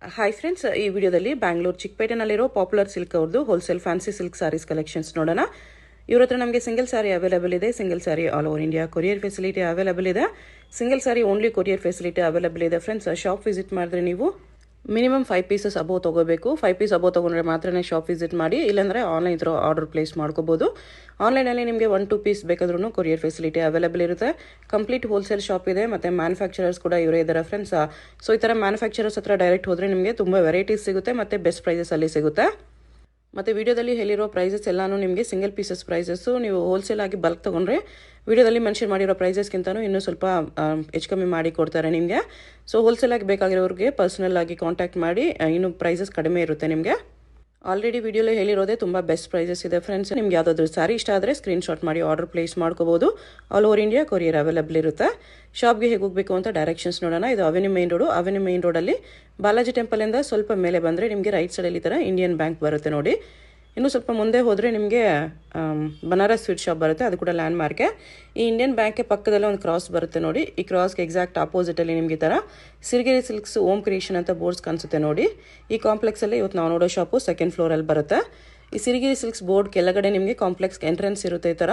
Hi friends, ಈ ವಿಡಿಯೋದಲ್ಲಿ ಬ್ಯಾಂಗ್ಳೂರ್ ಚಿಕ್ಕಪೇಟೆನಲ್ಲಿರೋ ಪಾಪ್ಯುಲರ್ ಸಿಲ್ಕ್ ಅವ್ರದ್ದು wholesale fancy silk saris collections ನೋಡೋಣ. ಇವ್ರ ಹತ್ರ ನಮಗೆ ಸಿಂಗಲ್ ಸಾರಿ ಅವೈಲೇಬಲ್ ಇದೆ. Single sari all over India courier facility available ಇದೆ. Single sari only courier facility available ಇದೆ. ಫ್ರೆಂಡ್ಸ್, ಶಾಪ್ ವಿಸಿಟ್ ಮಾಡಿದ್ರೆ ನೀವು ಮಿನಿಮಮ್ 5 ಪೀಸಸ್ ಅಬೋವ್ ತೊಗೋಬೇಕು. 5 ಪೀಸ್ ಅಬೋವ್ ತೊಗೊಂಡ್ರೆ ಮಾತ್ರನೇ ಶಾಪ್ ವಿಸಿಟ್ ಮಾಡಿ, ಇಲ್ಲಾಂದರೆ ಆನ್ಲೈನ್ ಥ್ರೂ ಆರ್ಡರ್ ಪ್ಲೇಸ್ ಮಾಡ್ಕೋಬೋದು. ಆನ್ಲೈನಲ್ಲಿ ನಿಮಗೆ 1-2 ಪೀಸ್ ಬೇಕಾದ್ರೂ ಕೊರಿಯರ್ ಫೆಸಿಲಿಟಿ ಅವೈಲೇಬಲ್ ಇರುತ್ತೆ. ಕಂಪ್ಲೀಟ್ ಹೋಲ್ಸೇಲ್ ಶಾಪ್ ಇದೆ, ಮತ್ತು ಮ್ಯಾನುಫ್ಯಾಕ್ಚರರ್ಸ್ ಕೂಡ ಇವರೇ ಇದ್ದಾರೆ ಫ್ರೆಂಡ್ಸ್. ಸೊ ಈ ಥರ ಮ್ಯಾನುಫ್ಯಾಕ್ಚರರ್ಸ್ ಹತ್ರ ಡೈರೆಕ್ಟ್ ಹೋದರೆ ನಿಮಗೆ ತುಂಬ ವೆರೈಟೀಸ್ ಸಿಗುತ್ತೆ ಮತ್ತು ಬೆಸ್ಟ್ ಪ್ರೈಸಸಲ್ಲಿ ಸಿಗುತ್ತೆ. ಮತ್ತು ವಿಡಿಯೋದಲ್ಲಿ ಹೇಳಿರೋ ಪ್ರೈಸಸ್ ಎಲ್ಲಾನು ನಿಮಗೆ ಸಿಂಗಲ್ ಪೀಸಸ್ ಪ್ರೈಸಸ್ಸು. ನೀವು ಹೋಲ್ಸೇಲ್ ಆಗಿ ಬಲ್ಕ್ ತೊಗೊಂಡ್ರೆ ವಿಡಿಯೋದಲ್ಲಿ ಮೆನ್ಷನ್ ಮಾಡಿರೋ ಪ್ರೈಸಸ್ಗಿಂತನೂ ಇನ್ನೂ ಸ್ವಲ್ಪ ಹೆಚ್ಚು ಕಮ್ಮಿ ಮಾಡಿ ಕೊಡ್ತಾರೆ ನಿಮಗೆ. ಸೊ ಹೋಲ್ಸೇಲ್ ಆಗಿ ಬೇಕಾಗಿರೋರಿಗೆ ಪರ್ಸನಲ್ ಆಗಿ ಕಾಂಟ್ಯಾಕ್ಟ್ ಮಾಡಿ, ಇನ್ನೂ ಪ್ರೈಸಸ್ ಕಡಿಮೆ ಇರುತ್ತೆ ನಿಮಗೆ. ಆಲ್ರೆಡಿ ವಿಡಿಯೋಲಿ ಹೇಳಿರೋದೇ ತುಂಬ ಬೆಸ್ಟ್ ಪ್ರೈಸಸ್ ಇದೆ ಫ್ರೆಂಡ್ಸ್. ನಿಮ್ಗೆ ಯಾವುದಾದ್ರೂ ಸಾರಿ ಇಷ್ಟ ಆದರೆ ಸ್ಕ್ರೀನ್ಶಾಟ್ ಮಾಡಿ ಆರ್ಡರ್ ಪ್ಲೇಸ್ ಮಾಡ್ಕೋಬೋದು. All over India courier available ಇರುತ್ತೆ. ಶಾಪ್ಗೆ ಹೇಗೆ ಹೋಗಬೇಕು ಅಂತ ಡೈರೆಕ್ಷನ್ಸ್ ನೋಡೋಣ. ಇದು avenue main road. Avenue main ರೋಡಲ್ಲಿ ಬಾಲಾಜಿ ಟೆಂಪಲಿಂದ ಸ್ವಲ್ಪ ಮೇಲೆ ಬಂದರೆ ನಿಮಗೆ ರೈಟ್ ಸೈಡಲ್ಲಿ ಈ ಥರ ಇಂಡಿಯನ್ ಬ್ಯಾಂಕ್ ಬರುತ್ತೆ ನೋಡಿ. ಇನ್ನೂ ಸ್ವಲ್ಪ ಮುಂದೆ ಹೋದರೆ ನಿಮಗೆ ಬನಾರಸ್ ಸ್ವೀಟ್ ಶಾಪ್ ಬರುತ್ತೆ, ಅದು ಕೂಡ ಲ್ಯಾಂಡ್ ಮಾರ್ಕೆ. ಈ ಇಂಡಿಯನ್ ಬ್ಯಾಂಕ್ಗೆ ಪಕ್ಕದಲ್ಲೇ ಒಂದು ಕ್ರಾಸ್ ಬರುತ್ತೆ ನೋಡಿ. ಈ ಕ್ರಾಸ್ಗೆ ಎಕ್ಸಾಕ್ಟ್ ಆಪೋಸಿಟಲ್ಲಿ ನಿಮಗೆ ಈ ಥರ ಸಿರಿಗೆರೆ ಸಿಲ್ಕ್ಸ್ ಓಮ್ ಕ್ರಿಯೇಷನ್ ಅಂತ ಬೋರ್ಡ್ಸ್ ಕಾಣಿಸುತ್ತೆ ನೋಡಿ. ಈ ಕಾಂಪ್ಲೆಕ್ಸಲ್ಲಿ ಇವತ್ತು ನಾವು ನೋಡೋ ಶಾಪು ಸೆಕೆಂಡ್ ಫ್ಲೋರಲ್ಲಿ ಬರುತ್ತೆ. ಈ ಸಿರಿಗೆರೆ ಸಿಲ್ಕ್ಸ್ ಬೋರ್ಡ್ ಕೆಳಗಡೆ ನಿಮಗೆ ಕಾಂಪ್ಲೆಕ್ಸ್ ಎಂಟ್ರೆನ್ಸ್ ಇರುತ್ತೆ ಈ ಥರ.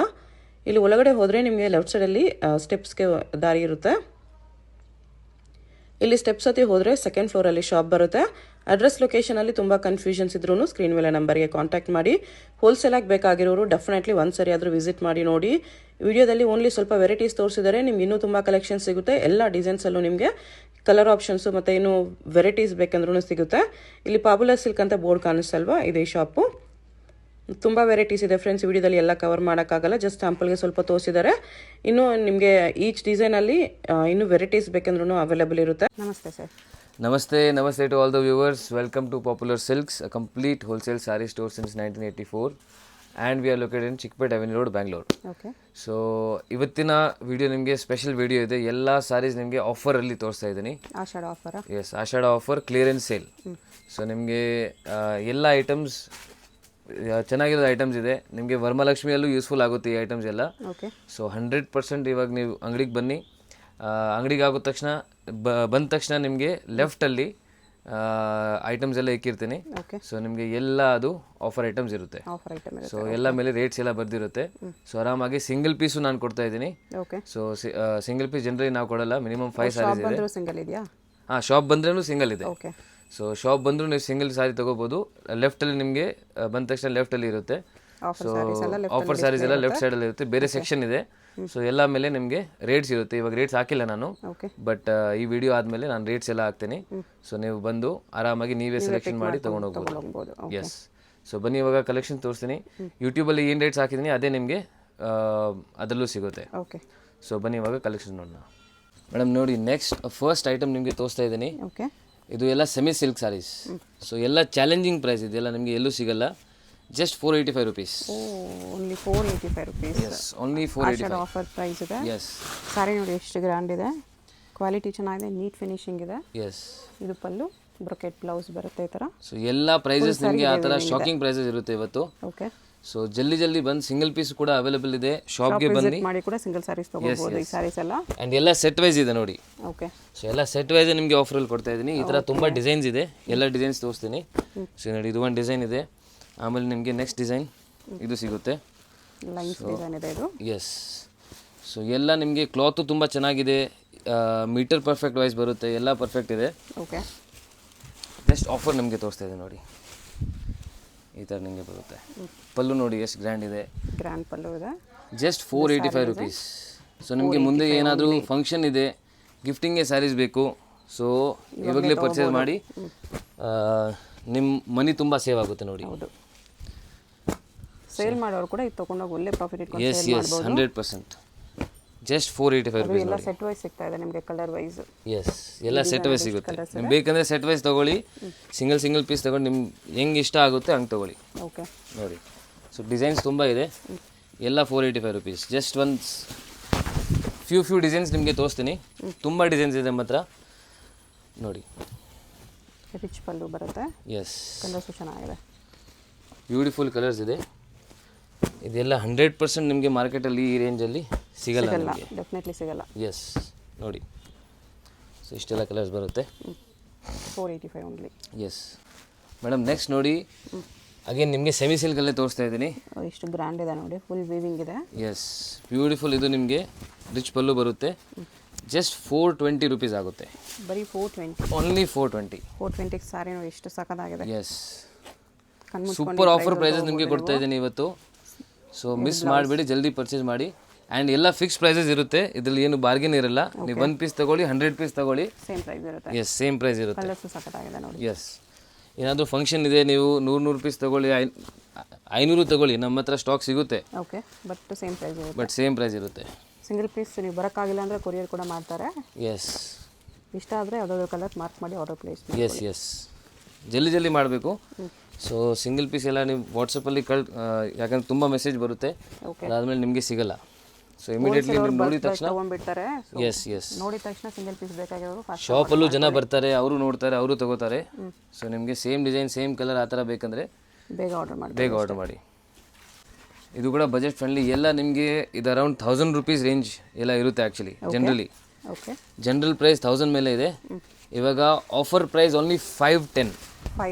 ಇಲ್ಲಿ ಒಳಗಡೆ ಹೋದರೆ ನಿಮಗೆ ಲೆಫ್ಟ್ ಸೈಡಲ್ಲಿ ಸ್ಟೆಪ್ಸ್ಗೆ ದಾರಿ ಇರುತ್ತೆ. ಇಲ್ಲಿ ಸ್ಟೆಪ್ಸ್ ಹತ್ತಿ ಹೋದರೆ ಸೆಕೆಂಡ್ ಫ್ಲೋರಲ್ಲಿ ಶಾಪ್ ಬರುತ್ತೆ. ಅಡ್ರೆಸ್ ಲೊಕೇಶನಲ್ಲಿ ತುಂಬ ಕನ್ಫ್ಯೂಷನ್ಸ್ ಇದ್ರೂ ಸ್ಕ್ರೀನ್ ಮೇಲೆ ನಂಬರ್ಗೆ ಕಾಂಟ್ಯಾಕ್ಟ್ ಮಾಡಿ. ಹೋಲ್ಸೇಲಾಗಿ ಬೇಕಾಗಿರೋರು ಡೆಫಿನೆಟ್ಲಿ ಒಂದು ಸರಿ ಆದರೂ ವಿಸಿಟ್ ಮಾಡಿ ನೋಡಿ. ವಿಡಿಯೋದಲ್ಲಿ ಓನ್ಲಿ ಸ್ವಲ್ಪ ವೆರೈಟೀಸ್ ತೋರಿಸಿದರೆ ನಿಮ್ಗೆ ಇನ್ನೂ ತುಂಬ ಕಲೆಕ್ಷನ್ ಸಿಗುತ್ತೆ. ಎಲ್ಲ ಡಿಸೈನ್ಸಲ್ಲೂ ನಿಮಗೆ ಕಲರ್ ಆಪ್ಷನ್ಸು ಮತ್ತು ಇನ್ನೂ ವೆರೈಟೀಸ್ ಬೇಕಂದ್ರೂ ಸಿಗುತ್ತೆ. ಇಲ್ಲಿ ಪಾಪ್ಯುಲರ್ ಸಿಲ್ಕ್ ಅಂತ ಬೋರ್ಡ್ ಕಾಣಿಸ್ತಲ್ವಾ, ಇದೇ ಶಾಪು. ತುಂಬ ವೆರೈಟೀಸ್ ಇದೆ ಫ್ರೆಂಡ್ಸ್. ವಿಡಿಯೋದಲ್ಲಿ ಎಲ್ಲ ಕವರ್ ಮಾಡೋಕ್ಕಾಗಲ್ಲ, ಜಸ್ಟ್ ಸ್ಯಾಂಪಲ್ಗೆ ಸ್ವಲ್ಪ ತೋರಿಸಿದ್ದಾರೆ. ಇನ್ನೂ ನಿಮಗೆ ಈಚ್ ಡಿಸೈನಲ್ಲಿ ಇನ್ನೂ ವೆರೈಟೀಸ್ ಬೇಕಂದ್ರೂ ಅವೈಲೇಬಲ್ ಇರುತ್ತೆ. ನಮಸ್ತೆ sir. Namaste to all the viewers. Welcome to Popular Silks, a complete wholesale saree store since 1984, and we are located in Chickpet Avenue Road, Bangalore. Okay. So ಇವತ್ತಿನ video ನಿಮಗೆ special video ಇದೆ. ಎಲ್ಲ ಸಾರೀಸ್ ನಿಮಗೆ ಆಫರಲ್ಲಿ ತೋರಿಸ್ತಾ ಇದ್ದೀನಿ. ಆಷಾಢ offer. S, ಆಷಾಢ offer, clearance sale. So ನಿಮಗೆ ಎಲ್ಲ items ಚೆನ್ನಾಗಿರೋ ಐಟಮ್ಸ್ ಇದೆ. ನಿಮಗೆ ವರಮಹಾಲಕ್ಷ್ಮಿಯಲ್ಲೂ ಯೂಸ್ಫುಲ್ ಆಗುತ್ತೆ ಈ ಐಟಮ್ಸ್ ಎಲ್ಲ. ಓಕೆ. ಸೊ 100% ಇವಾಗ ನೀವು ಅಂಗಡಿಗೆ ಬನ್ನಿ. ಅಂಗಡಿಗೆ ಆಗೋ ತಕ್ಷಣ ಬಂದ ತಕ್ಷಣ ನಿಮಗೆ ಲೆಫ್ಟಲ್ಲಿ ಐಟಮ್ಸ್ ಎಲ್ಲ ಇಕ್ಕಿರ್ತೀನಿ. ಸೊ ನಿಮಗೆ ಎಲ್ಲ ಅದು ಆಫರ್ ಐಟಮ್ಸ್ ಇರುತ್ತೆ. ಸೊ ಎಲ್ಲ ಮೇಲೆ ರೇಟ್ಸ್ ಎಲ್ಲ ಬರ್ದಿರುತ್ತೆ. ಸೊ ಆರಾಮಾಗಿ ಸಿಂಗಲ್ ಪೀಸು ನಾನು ಕೊಡ್ತಾ ಇದ್ದೀನಿ. ಸೊ ಸಿಂಗಲ್ ಪೀಸ್ ಜನರಲಿ ನಾವು ಕೊಡಲ್ಲ, ಮಿನಿಮಮ್ 5 ಸಾರೀಸ್ ಇದೆ. ಹಾಂ, ಶಾಪ್ ಬಂದ್ರೂ ಸಿಂಗಲ್ ಇದೆ. ಸೊ ಶಾಪ್ ಬಂದರೂ ನೀವು ಸಿಂಗಲ್ ಸಾರಿ ತೊಗೋಬೋದು. ಲೆಫ್ಟಲ್ಲಿ ನಿಮಗೆ ಬಂದ ತಕ್ಷಣ ಲೆಫ್ಟಲ್ಲಿ ಇರುತ್ತೆ. ಸೊ ಆಫರ್ ಸಾರೀಸ್ ಎಲ್ಲ ಲೆಫ್ಟ್ ಸೈಡಲ್ಲಿ ಇರುತ್ತೆ. ಬೇರೆ ಸೆಕ್ಷನ್ ಇದೆ. ಸೊ ಎಲ್ಲ ಮೇಲೆ ನಿಮಗೆ ರೇಟ್ಸ್ ಇರುತ್ತೆ. ಇವಾಗ ರೇಟ್ಸ್ ಹಾಕಿಲ್ಲ ನಾನು, ಬಟ್ ಈ ವಿಡಿಯೋ ಆದಮೇಲೆ ನಾನು ರೇಟ್ಸ್ ಎಲ್ಲ ಹಾಕ್ತೀನಿ. ಸೊ ನೀವು ಬಂದು ಆರಾಮಾಗಿ ನೀವೇ ಸೆಲೆಕ್ಷನ್ ಮಾಡಿ ತೊಗೊಂಡೋಗ್ಬೋದು. ಎಸ್. ಸೊ ಬನ್ನಿ, ಇವಾಗ ಕಲೆಕ್ಷನ್ ತೋರಿಸ್ತೀನಿ. ಯೂಟ್ಯೂಬಲ್ಲಿ ಏನು ರೇಟ್ಸ್ ಹಾಕಿದ್ದೀನಿ ಅದೇ ನಿಮಗೆ ಅದರಲ್ಲೂ ಸಿಗುತ್ತೆ. ಸೊ ಬನ್ನಿ ಇವಾಗ ಕಲೆಕ್ಷನ್ ನೋಡೋಣ. ಮೇಡಮ್ ನೋಡಿ, ನೆಕ್ಸ್ಟ್ ಫಸ್ಟ್ ಐಟಮ್ ನಿಮಗೆ ತೋರಿಸ್ತಾ ಇದ್ದೀನಿ. ಇದು ಎಲ್ಲ ಸೆಮಿ ಸಿಲ್ಕ್ ಸಾರೀಸ್. ಸೊ ಎಲ್ಲ ಚಾಲೆಂಜಿಂಗ್ ಪ್ರೈಸ್ ಇದೆಲ್ಲ, ನಿಮಗೆ ಎಲ್ಲೂ ಸಿಗಲ್ಲ. Just 485 rupees. Only 485 rupees. Yes, only 485. Offer price ಇದೆ. Yes. ಸಾರಿ ನೋಡಿ ಎಷ್ಟು ಗ್ರ್ಯಾಂಡ್ ಇದೆ, ಕ್ವಾಲಿಟಿ ಚೆನ್ನಾಗಿದೆ, ನೀಟ್ ಫಿನಿಶಿಂಗ್ ಇದೆ. Yes. ಇದು ಪಲ್ಲು, ಬ್ರೊಕೆಟ್ ಬ್ಲೌಸ್ ಬರುತ್ತೆ ಈ ಥರ. ಸೊ ಎಲ್ಲ ಪ್ರೈಸಸ್ ನಿಮಗೆ ಆ ಥರ ಶಾಕಿಂಗ್ ಪ್ರೈಸಸ್ ಇರುತ್ತೆ ಇವತ್ತು. ಓಕೆ. ಸೊ ಜಲ್ದಿ ಬಂದು ಸಿಂಗಲ್ ಪೀಸ್ ಕೂಡ ಅವೈಲೇಬಲ್ ಇದೆ. ಶಾಪ್ಗೆ ಬನ್ನಿ ಮಾಡಿ ಕೂಡ ಸಿಂಗಲ್ ಸಾರೀಸ್ ತಗೋಬಹುದು. ಈ ಸಾರೀಸ್ ಎಲ್ಲ ಅಂಡ್ ಎಲ್ಲ ಸೆಟ್ ವೈಸ್ ಇದೆ ನೋಡಿ. ಓಕೆ. ಸೊ ಎಲ್ಲ ಸೆಟ್ ವೈಸ್ ನಿಮಗೆ ಆಫರಲ್ಲಿ ಕೊಡ್ತಾ ಇದ್ದೀನಿ. ಈ ಥರ ತುಂಬ ಡಿಸೈನ್ಸ್ ಇದೆ, ಎಲ್ಲ ಡಿಸೈನ್ಸ್ ತೋರಿಸ್ತೀನಿ. ಸೊ ನೋಡಿ, ಇದು ಒಂದು ಡಿಸೈನ್ ಇದೆ. ಆಮೇಲೆ ನಿಮಗೆ ನೆಕ್ಸ್ಟ್ ಡಿಸೈನ್ ಇದು ಸಿಗುತ್ತೆ. ಲೈನ್ಸ್ ಡಿಸೈನ್ ಇದೆ ಇದು. ಎಸ್. ಸೊ ಎಲ್ಲ ನಿಮಗೆ ಕ್ಲಾತು ತುಂಬ ಚೆನ್ನಾಗಿದೆ. ಮೀಟರ್ ಪರ್ಫೆಕ್ಟ್ ವೈಸ್ ಬರುತ್ತೆ, ಎಲ್ಲ ಪರ್ಫೆಕ್ಟ್ ಇದೆ. ಓಕೆ. ನೆಕ್ಸ್ಟ್ ಆಫರ್ ನಿಮಗೆ ತೋರಿಸ್ತಾ ಇದೆ ನೋಡಿ. ಈ ಥರ ನಿಮಗೆ ಬರುತ್ತೆ. ಪಲ್ಲು ನೋಡಿ ಎಷ್ಟು ಗ್ರ್ಯಾಂಡ್ ಇದೆ. ಗ್ರ್ಯಾಂಡ್ ಪಲ್ಲು ಇದೆ. Just 485 rupees. ಸೊ ನಿಮಗೆ ಮುಂದೆ ಏನಾದರೂ ಫಂಕ್ಷನ್ ಇದೆ, ಗಿಫ್ಟಿಂಗ್ಗೆ ಸ್ಯಾರೀಸ್ ಬೇಕು, ಸೊ ಇವಾಗಲೇ ಪರ್ಚೇಸ್ ಮಾಡಿ. ನಿಮ್ಮ ಮನಿ ತುಂಬ ಸೇವ್ ಆಗುತ್ತೆ ನೋಡಿ. ಸೇಲ್ ಮಾಡೋರು ಕೂಡ ಇದು ತಗೊಂಡೋಗಿ ಒಳ್ಳೆ ಪ್ರಾಫಿಟ್ ಇಟ್ಕೊಂಡು ಎಸ್ ಎಸ್ 100%. Just 485 rupees. ಎಲ್ಲ ಸೆಟ್ ವೈಸ್ ಸಿಗ್ತಾ ಇದೆ ನಿಮಗೆ, ಕಲರ್ ವೈಸ್. ಎಸ್, ಎಲ್ಲ ಸೆಟ್ ವೈಸ್ ಸಿಗುತ್ತೆ. ನಿಮ್ಗೆ ಬೇಕಂದರೆ ಸೆಟ್ ವೈಸ್ ತೊಗೊಳ್ಳಿ, ಸಿಂಗಲ್ ಪೀಸ್ ತೊಗೊಂಡು ನಿಮ್ಗೆ ಹೆಂಗೆ ಇಷ್ಟ ಆಗುತ್ತೆ ಹಂಗೆ ತೊಗೊಳ್ಳಿ. ಓಕೆ. ನೋಡಿ, ಸೊ ಡಿಸೈನ್ಸ್ ತುಂಬ ಇದೆ. ಎಲ್ಲ 485 rupees. ಜಸ್ಟ್ ಒಂದು ಫ್ಯೂ ಡಿಸೈನ್ಸ್ ನಿಮಗೆ ತೋರಿಸ್ತೀನಿ. ತುಂಬ ಡಿಸೈನ್ಸ್ ಇದೆ ನಮ್ಮ ಹತ್ರ ನೋಡಿ. ರಿಚ್ ಪಲ್ಲು ಬರುತ್ತೆ. ಎಸ್, ಕಲರ್ಸು ಚೆನ್ನಾಗಿದೆ, ಬ್ಯೂಟಿಫುಲ್ ಕಲರ್ಸ್ ಇದೆ. ಇದೆಲ್ಲ 100% ನಿಮಗೆ ಮಾರ್ಕೆಟಲ್ಲಿ ಈ ರೇಂಜಲ್ಲಿ ಸಿಗಲ್ಲ, ಡೆಫಿನೆಟ್ಲಿ ಸಿಗಲ್ಲ. ಎಸ್ ನೋಡಿ. ಸೊ ಇಷ್ಟೆಲ್ಲ ಕಲರ್ಸ್ ಬರುತ್ತೆ. 485 ಓನ್ಲಿ. ಎಸ್ ಮೇಡಮ್, ನೆಕ್ಸ್ಟ್ ನೋಡಿ ಅಗೇನ್ ನಿಮಗೆ ಸೆಮಿ ಸಿಲ್ಕಲ್ಲೇ ತೋರಿಸ್ತಾ ಇದ್ದೀನಿ. ಇಷ್ಟು ಗ್ರ್ಯಾಂಡ್ ಇದೆ ನೋಡಿ, ಫುಲ್ ವೀವಿಂಗ್ ಇದೆ. Yes, beautiful. ಇದು ನಿಮಗೆ ರಿಚ್ ಪಲ್ಲು ಬರುತ್ತೆ. ಜಸ್ಟ್ 420 ರುಪೀಸ್ ಆಗುತ್ತೆ. ಬರೀ 420, ಓನ್ಲಿ 420. 420 ಸಾರಿ ನೋಡಿ ಎಷ್ಟು ಸಖತ್ತಾಗಿದೆ. ಎಸ್, ಸೂಪರ್ ಆಫರ್ ಪ್ರೈಸಸ್ ನಿಮಗೆ ಕೊಡ್ತಾ ಇದ್ದೀನಿ ಇವತ್ತು. ಸೊ ಮಿಸ್ ಮಾಡಬೇಡಿ, ಜಲ್ದಿ ಪರ್ಚೇಸ್ ಮಾಡಿ. ಆ್ಯಂಡ್ ಎಲ್ಲ ಫಿಕ್ಸ್ ಪ್ರೈಸಸ್ ಇರುತ್ತೆ, ಇದರಲ್ಲಿ ಏನು ಬಾರ್ಗೇನ್ ಇರಲ್ಲ. ನೀವು 1 ಪೀಸ್ ತಗೊಳ್ಳಿ, 100 ಪೀಸ್ ತಗೊಳ್ಳಿ, ಸೇಮ್ ಪ್ರೈಸ್ ಇರುತ್ತೆ. ಎಸ್, ಸೇಮ್ ಪ್ರೈಸ್ ಇರುತ್ತೆ. ಕಲರ್ಸ್ ಸಖತ್ತಾಗಿದೆ ನೋಡಿ. ಎಸ್, ಏನಾದರೂ ಫಂಕ್ಷನ್ ಇದೆ, ನೀವು 100 ಪೀಸ್ ತಗೊಳ್ಳಿ, 500 ತಗೊಳ್ಳಿ, ನಮ್ಮ ಹತ್ರ ಸ್ಟಾಕ್ ಸಿಗುತ್ತೆ. ಓಕೆ, ಬಟ್ ಸೇಮ್ ಪ್ರೈಸ್ ಇರುತ್ತೆ. ಬಟ್ ಸೇಮ್ ಪ್ರೈಸ್ ಇರುತ್ತೆ. ಸಿಂಗಲ್ ಪೀಸ್ ನೀವು ಬರೋಕ್ಕಾಗಿಲ್ಲ ಅಂದರೆ ಕೊರಿಯರ್ ಕೂಡ ಮಾಡ್ತಾರೆ. ಎಸ್, ಇಷ್ಟ ಆದರೆ ಯಾವುದಾದ್ರು ಕಲರ್ ಮಾರ್ಕ್ ಮಾಡಿ ಆರ್ಡರ್ ಪ್ಲೇಸ್ ಮಾಡಿ. ಎಸ್ ಎಸ್, ಜಲ್ದಿ ಮಾಡಬೇಕು. ಸೊ ಸಿಂಗಲ್ ಪೀಸ್ ಎಲ್ಲ ನೀವು ವಾಟ್ಸಪ್ಪಲ್ಲಿ ಯಾಕಂದ್ರೆ ತುಂಬ ಮೆಸೇಜ್ ಬರುತ್ತೆ, ಅದಾದಮೇಲೆ ನಿಮಗೆ ಸಿಗಲ್ಲ. ಸೊ ಇಮಿಡಿಯೇಟ್ಲಿ ನೀವು ನೋಡಿದ ತಕ್ಷಣ ತೊಗೊಂಡ್ಬಿಡ್ತಾರೆ. ಎಸ್ ಎಸ್, ನೋಡಿದ ತಕ್ಷಣ ಸಿಂಗಲ್ ಪೀಸ್ ಬೇಕಾಗಿರೋರು ಫಾಸ್ಟ್ ಶಾಪಲ್ಲೂ ಜನ ಬರ್ತಾರೆ, ಅವರು ನೋಡ್ತಾರೆ, ಅವರು ತಗೋತಾರೆ. ಸೊ ನಿಮಗೆ ಸೇಮ್ ಡಿಸೈನ್, ಸೇಮ್ ಕಲರ್ ಆ ಥರ ಬೇಕಂದರೆ ಬೇಗ ಆರ್ಡರ್ ಮಾಡಿ. ಇದು ಕೂಡ ಬಜೆಟ್ ಫ್ರೆಂಡ್ಲಿ. ಎಲ್ಲ ನಿಮಗೆ ಇದು ಅರೌಂಡ್ 1000 ರುಪೀಸ್ ರೇಂಜ್ ಎಲ್ಲ ಇರುತ್ತೆ ಆ್ಯಕ್ಚುಲಿ. ಜನರಲಿ ಜನರಲ್ ಪ್ರೈಸ್ 1000 ಮೇಲೆ ಇದೆ. ಇವಾಗ offer price only 510,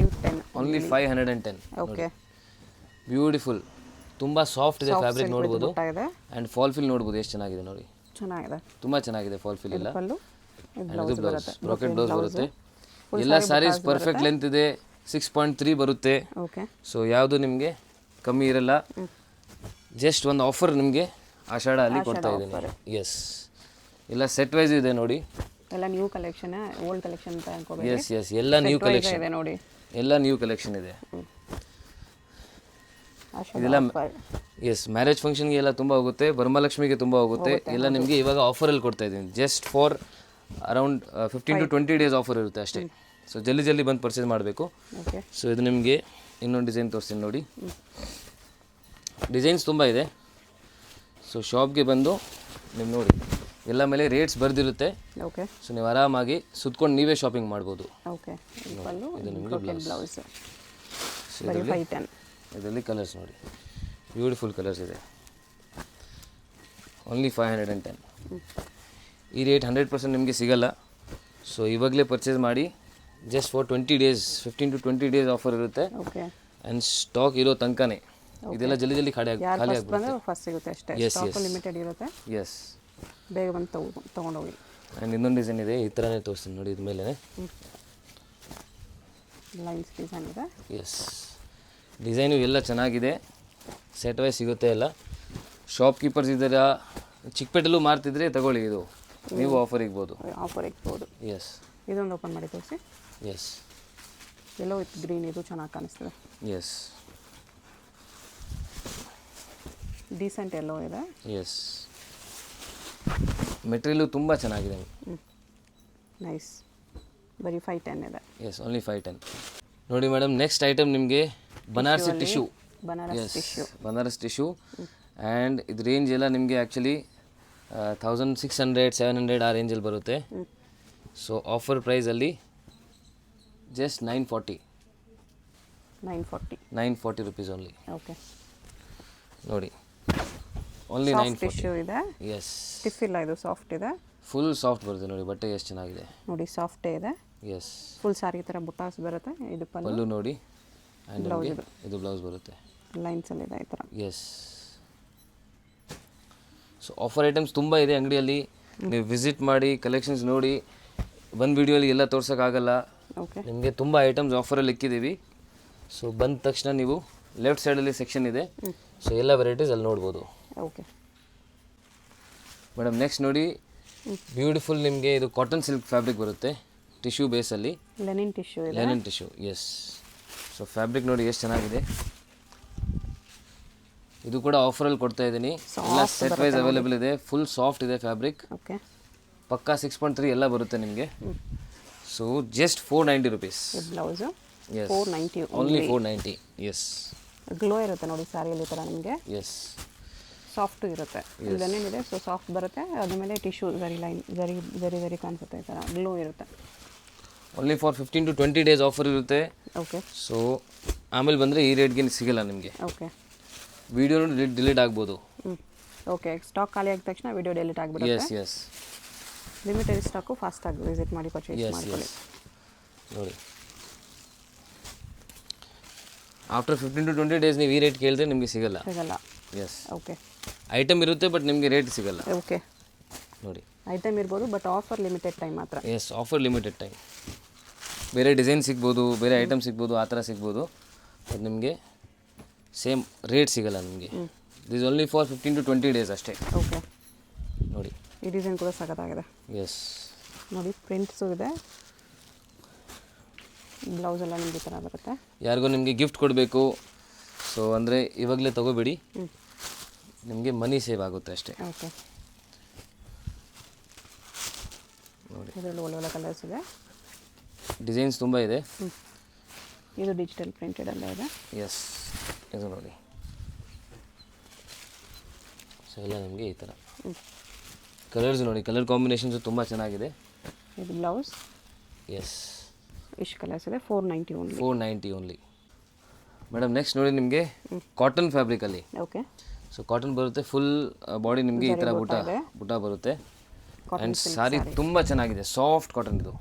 only 510. Okay, beautiful, ತುಂಬ ಸಾಫ್ಟ್ ಇದೆ ಫ್ಯಾಬ್ರಿಕ್, ನೋಡ್ಬೋದು. ಆ್ಯಂಡ್ ಫಾಲ್ ಫಿಲ್ ನೋಡ್ಬೋದು ಎಷ್ಟು ಚೆನ್ನಾಗಿದೆ ನೋಡಿ, ಚೆನ್ನಾಗಿದೆ, ತುಂಬ ಚೆನ್ನಾಗಿದೆ ಫಾಲ್ ಫಿಲ್ ಎಲ್ಲ. ಇದು ಬ್ಲೌಸ್, ಬ್ರಾಕೆಟ್ ಬ್ಲೌಸ್ ಬರುತ್ತೆ. ಎಲ್ಲ ಸ್ಯಾರೀಸ್ ಪರ್ಫೆಕ್ಟ್ ಲೆಂತ್ ಇದೆ, 6.3 ಬರುತ್ತೆ. ಓಕೆ, ಸೊ ಯಾವುದು ನಿಮಗೆ ಕಮ್ಮಿ ಇರಲ್ಲ. ಜಸ್ಟ್ ಒಂದು ಆಫರ್ ನಿಮಗೆ ಆಷಾಢ ಅಲ್ಲಿ ಕೊಡ್ತಾ ಇದ್ದೀನಿ. ಎಸ್, ಎಲ್ಲ ಸೆಟ್ ವೈಸ್ ಇದೆ ನೋಡಿ. ಎಲ್ಲ ನ್ಯೂ ಕಲೆಕ್ಷನ್, ಓಲ್ಡ್ ಕಲೆಕ್ಷನ್ ಅಂತ ಅನ್ಕೋಬೇಡಿ. ಎಸ್ ಎಸ್, ಎಲ್ಲ ನ್ಯೂ ಕಲೆಕ್ಷನ್ ಇದೆ ನೋಡಿ, ಎಲ್ಲ ನ್ಯೂ ಕಲೆಕ್ಷನ್ ಇದೆ. ಇದೆಲ್ಲ ಎಸ್, ಮ್ಯಾರೇಜ್ ಫಂಕ್ಷನ್ಗೆ ಎಲ್ಲ ತುಂಬ ಹೋಗುತ್ತೆ, ವರಮಹಾಲಕ್ಷ್ಮಿಗೆ ತುಂಬ ಹೋಗುತ್ತೆ. ಎಲ್ಲ ನಿಮಗೆ ಇವಾಗ ಆಫರಲ್ಲಿ ಕೊಡ್ತಾ ಇದ್ದೀನಿ. Just for around 15 to 20 days offer ಇರುತ್ತೆ ಅಷ್ಟೇ. ಸೊ ಜಲ್ದಿ ಬಂದು ಪರ್ಚೇಸ್ ಮಾಡಬೇಕು. ಸೊ ಇದು ನಿಮಗೆ ಇನ್ನೊಂದು ಡಿಸೈನ್ ತೋರಿಸ್ತೀನಿ ನೋಡಿ. ಡಿಸೈನ್ಸ್ ತುಂಬ ಇದೆ. ಸೊ ಶಾಪ್ಗೆ ಬಂದು ನೀವು ನೋಡಿ, ಎಲ್ಲ ಮೇಲೆ ರೇಟ್ಸ್ ಬರ್ದಿರುತ್ತೆ. ಓಕೆ, ಸೊ ನೀವು ಆರಾಮಾಗಿ ಸುತ್ಕೊಂಡು ನೀವೇ ಶಾಪಿಂಗ್ ಮಾಡ್ಬೋದು. ಓಕೆ, ಇದು ನಿಮಗೆ ಬ್ಲೌಸ್. ಇದರಲ್ಲಿ ಕಲರ್ಸ್ ನೋಡಿ, ಬ್ಯೂಟಿಫುಲ್ ಕಲರ್ಸ್ ಇದೆ. ಓನ್ಲಿ 510. ಈ ರೇಟ್ 100% ನಿಮಗೆ ಸಿಗಲ್ಲ. ಸೊ ಇವಾಗಲೇ ಪರ್ಚೇಸ್ ಮಾಡಿ. Just for 20 days, 15 to 20 days offer ಇರುತ್ತೆ. ಓಕೆ, ಆ್ಯಂಡ್ ಸ್ಟಾಕ್ ಇರೋ ತನಕನೇ ಇದೆಲ್ಲ ಜಲ್ದಿ ಖಾಲಿ ಬಂದು ಫಸ್ಟ್ ಸಿಗುತ್ತೆ ಅಷ್ಟೇ. ಸ್ಟಾಕ್ ಲಿಮಿಟೆಡ್ ಇರುತ್ತೆ. ಎಸ್, ಬೇಗ ಬಂದು ತೊಗೊಂಡೋಗಿ. ಆ್ಯಂಡ್ ಇನ್ನೊಂದು ಡಿಸೈನ್ ಇದೆ, ಈ ಥರನೇ ತೋರಿಸ್ತೀನಿ ನೋಡಿ. ಇದ ಮೇಲೆ ಲೈನ್ಸ್ ಡಿಸೈನ್ ಇದೆ. ಎಸ್, ಡಿಸೈನು ಎಲ್ಲ ಚೆನ್ನಾಗಿದೆ, ಸೆಟ್ ವೈಸ್ ಸಿಗುತ್ತೆ ಎಲ್ಲ. ಶಾಪ್ ಕೀಪರ್ಸ್ ಇದ್ದೀರಾ, ಚಿಕ್ಕಪೇಟೆಲ್ಲೂ ಮಾರ್ತಿದ್ರೆ ತಗೊಳ್ಳಿ, ಇದು ನೀವು ಆಫರ್ ಇಗ್ಬೋದು. ಎಸ್, ಇದೊಂದು ಓಪನ್ ಮಾಡಿ ತೋರಿಸಿ. ಎಸ್, ಎಲ್ಲೋ ವಿತ್ ಗ್ರೀನ್, ಇದು ಚೆನ್ನಾಗಿ ಕಾಣಿಸ್ತದೆ. ಎಸ್, ಡೀಸೆಂಟ್ ಎಲ್ಲೋ ಇದೆ. ಎಸ್, ಮೆಟೀರಿಯಲು ತುಂಬ ಚೆನ್ನಾಗಿದೆ. ನೈಸ್, ಬರೀ 510 ಇದೆ. Yes, only 510. ನೋಡಿ ಮೇಡಮ್, ನೆಕ್ಸ್ಟ್ ಐಟಮ್ ನಿಮಗೆ Banarasi tissue. Banaras tissue. And ಇದು ರೇಂಜ್ ಎಲ್ಲ ನಿಮಗೆ ಆ್ಯಕ್ಚುಲಿ 1600, 700 ಆ ರೇಂಜಲ್ಲಿ ಬರುತ್ತೆ. ಸೊ ಆಫರ್ ಪ್ರೈಸಲ್ಲಿ ಜಸ್ಟ್ 940 ರುಪೀಸ್ ಓನ್ಲಿ. ಓಕೆ, ನೋಡಿ, ಓನ್ಲಿ 940 ಇದೆ. ಎಸ್, ಸ್ಟಿಫ್ ಇಲ್ಲ, ಇದು ಸಾಫ್ಟ್ ಇದೆ. ಫುಲ್ ಸಾಫ್ಟ್ ಬರುತ್ತೆ ನೋಡಿ, ಬಟ್ಟೆ ಎಷ್ಟು ಚೆನ್ನಾಗಿದೆ ನೋಡಿ, ಸಾಫ್ಟೇ ಇದೆ. ಎಸ್, ಫುಲ್ ಸಾರಿ ಥರ ಬುಟ್ಟಾಸ್ ಬರುತ್ತೆ. ಇದು ಪಲ್ಲು ನೋಡಿ, ಆ್ಯಂಡ್ ಇದು ಬ್ಲೌಸ್ ಬರುತ್ತೆ. ಲೈನ್ಸಲ್ಲಿ ಇದೆ ಈ ಥರ. ಎಸ್, ಸೊ ಆಫರ್ ಐಟಮ್ಸ್ ತುಂಬ ಇದೆ ಅಂಗಡಿಯಲ್ಲಿ. ನೀವು ವಿಸಿಟ್ ಮಾಡಿ, ಕಲೆಕ್ಷನ್ಸ್ ನೋಡಿ. ಒಂದು ವಿಡಿಯೋಲಿ ಎಲ್ಲ ತೋರ್ಸೋಕ್ಕಾಗಲ್ಲ. ಓಕೆ, ನಿಮಗೆ ತುಂಬ ಐಟಮ್ಸ್ ಆಫರಲ್ಲಿ ಇಕ್ಕಿದ್ದೀವಿ. ಸೊ ಬಂದ ತಕ್ಷಣ ನೀವು ಲೆಫ್ಟ್ ಸೈಡಲ್ಲಿ ಸೆಕ್ಷನ್ ಇದೆ. ಸೊ ಎಲ್ಲ ವೆರೈಟೀಸ್ ಅಲ್ಲಿ ನೋಡ್ಬೋದು. ಓಕೆ ಮೇಡಮ್, ನೆಕ್ಸ್ಟ್ ನೋಡಿ, ಬ್ಯೂಟಿಫುಲ್ ನಿಮಗೆ ಇದು ಕಾಟನ್ ಸಿಲ್ಕ್ ಫ್ಯಾಬ್ರಿಕ್ ಬರುತ್ತೆ, ಟಿಶ್ಯೂ ಬೇಸಲ್ಲಿ. Linen tissue. Yes, so fabric ನೋಡಿ ಎಷ್ಟು ಚೆನ್ನಾಗಿದೆ. ಇದು ಕೂಡ ಆಫರಲ್ಲಿ ಕೊಡ್ತಾ ಇದ್ದೀನಿ. ಎಲ್ಲ ಸೆಟ್ ವೈಸ್ ಅವೈಲೇಬಲ್ ಇದೆ. ಫುಲ್ ಸಾಫ್ಟ್ ಇದೆ ಫ್ಯಾಬ್ರಿಕ್. ಓಕೆ, ಪಕ್ಕಾ 6.3 ಎಲ್ಲ ಬರುತ್ತೆ ನಿಮಗೆ. So just 490 rupees. Blouse. Yes, 490 only 490. Yes, glow ಇರುತ್ತೆ ನೋಡಿ ಸ್ಯಾರಿಯಲ್ಲಿ ಥರ ನಿಮಗೆ. ಎಸ್, ಸಾಫ್ಟ್ ಇರುತ್ತೆ. ಇದೇನಿದೆ, ಸೊ ಸಾಫ್ಟ್ ಬರುತ್ತೆ. ಅದ್ರ ಮೇಲೆ ಟಿಶ್ಯೂ ಲೈನ್ ಜರಿ ಕಾಣಿಸುತ್ತೆ, ಈ ಥರ ಗ್ಲೋ ಇರುತ್ತೆ. Only for 15 to 20 days offer ಇರುತ್ತೆ. ಓಕೆ, ಸೊ ಆಮೇಲೆ ಬಂದರೆ ಈ ರೇಟ್ಗೆ ಸಿಗಲ್ಲ ನಿಮಗೆ. ಓಕೆ, ವಿಡಿಯೋ ಡಿಲೀಟ್ ಆಗ್ಬೋದು. ಓಕೆ, ಸ್ಟಾಕ್ ಖಾಲಿ ಆಗಿದ ತಕ್ಷಣ ವಿಡಿಯೋ ಡಿಲೀಟ್ ಆಗಿಬಿಡುತ್ತೆ. ಎಸ್ ಎಸ್, ಲಿಮಿಟೆಡ್ ಸ್ಟಾಕು ಫಾಸ್ಟಾಗಿ ವಿಸಿಟ್ ಮಾಡಿ ಪರ್ಚೇಸ್ ಮಾಡ್ಕೊಳ್ಳಿ. ನೋಡಿ. ಆಫ್ಟರ್ 15 to 20 ಡೇಸ್ ನೀವು ಈ ರೇಟ್ ಕೇಳಿದ್ರೆ ನಿಮಗೆ ಸಿಗಲ್ಲ. Yes, okay. ಐಟಮ್ ಇರುತ್ತೆ ಬಟ್ ನಿಮಗೆ ರೇಟ್ ಸಿಗಲ್ಲ. ಓಕೆ, ನೋಡಿ ಐಟಮ್ ಇರ್ಬೋದು ಬಟ್ ಆಫರ್ ಲಿಮಿಟೆಡ್ ಟೈಮ್ ಮಾತ್ರ. Yes, offer limited time. ಬೇರೆ ಡಿಸೈನ್ ಸಿಗ್ಬೋದು, ಬೇರೆ ಐಟಮ್ ಸಿಗ್ಬೋದು, ಆ ಥರ ಸಿಗ್ಬೋದು, ಬಟ್ ನಿಮಗೆ ಸೇಮ್ ರೇಟ್ ಸಿಗಲ್ಲ ನಿಮಗೆ. This only for 15 to 20 days ಅಷ್ಟೇ. ಓಕೆ, ನೋಡಿ ಈ ಡಿಸೈನ್ ಕೂಡ ಸಖತ್ತಾಗಿದೆ. ಎಸ್, ನೋಡಿ ಪ್ರಿಂಟ್ಸು ಇದೆ, ಬ್ಲೌಸ್ ಎಲ್ಲ ನಿಮಗೆ ಈ ಥರ ಬರುತ್ತೆ. ಯಾರಿಗೂ ನಿಮಗೆ ಗಿಫ್ಟ್ ಕೊಡಬೇಕು ಸೊ ಅಂದರೆ ಇವಾಗಲೇ ತೊಗೋಬೇಡಿ, ನಿಮಗೆ ಮನಿ ಸೇವ್ ಆಗುತ್ತೆ ಅಷ್ಟೇ. ಓಕೆ, ನೋಡಿ ಇದರಲ್ಲಿ ಒಳ್ಳೊಳ್ಳೆ ಕಲರ್ಸ್ ಇದೆ, ಡಿಸೈನ್ಸ್ ತುಂಬ ಇದೆ. ಇದು ಡಿಜಿಟಲ್ ಪ್ರಿಂಟೆಡ್ ಎಲ್ಲ ಇದೆ. ಎಸ್, ಇದು ನೋಡಿ. ಸೊ ಎಲ್ಲ ನಿಮಗೆ ಈ ಥರ ಕಲರ್ಸ್ ನೋಡಿ, ಕಲರ್ ಕಾಂಬಿನೇಷನ್ಸು ತುಂಬ ಚೆನ್ನಾಗಿದೆ. ಇದು ಬ್ಲೌಸ್. ಎಸ್, ಇಷ್ಟು ಕಲರ್ಸ್ ಇದೆ. 490 ಓನ್ಲಿ. ಮೇಡಮ್ ನೆಕ್ಸ್ಟ್ ನೋಡಿ ನಿಮಗೆ ಕಾಟನ್ ಫ್ಯಾಬ್ರಿಕಲ್ಲಿ. ಓಕೆ, ಸೊ ಕಾಟನ್ ಬರುತ್ತೆ, ಫುಲ್ ಬಾಡಿ ನಿಮಗೆ ಈ ಥರ ಬುಟ್ಟ ಬರುತ್ತೆ. ಆ್ಯಂಡ್ ಸಾರಿ ತುಂಬ ಚೆನ್ನಾಗಿದೆ, ಸಾಫ್ಟ್ ಕಾಟನ್ ಇದು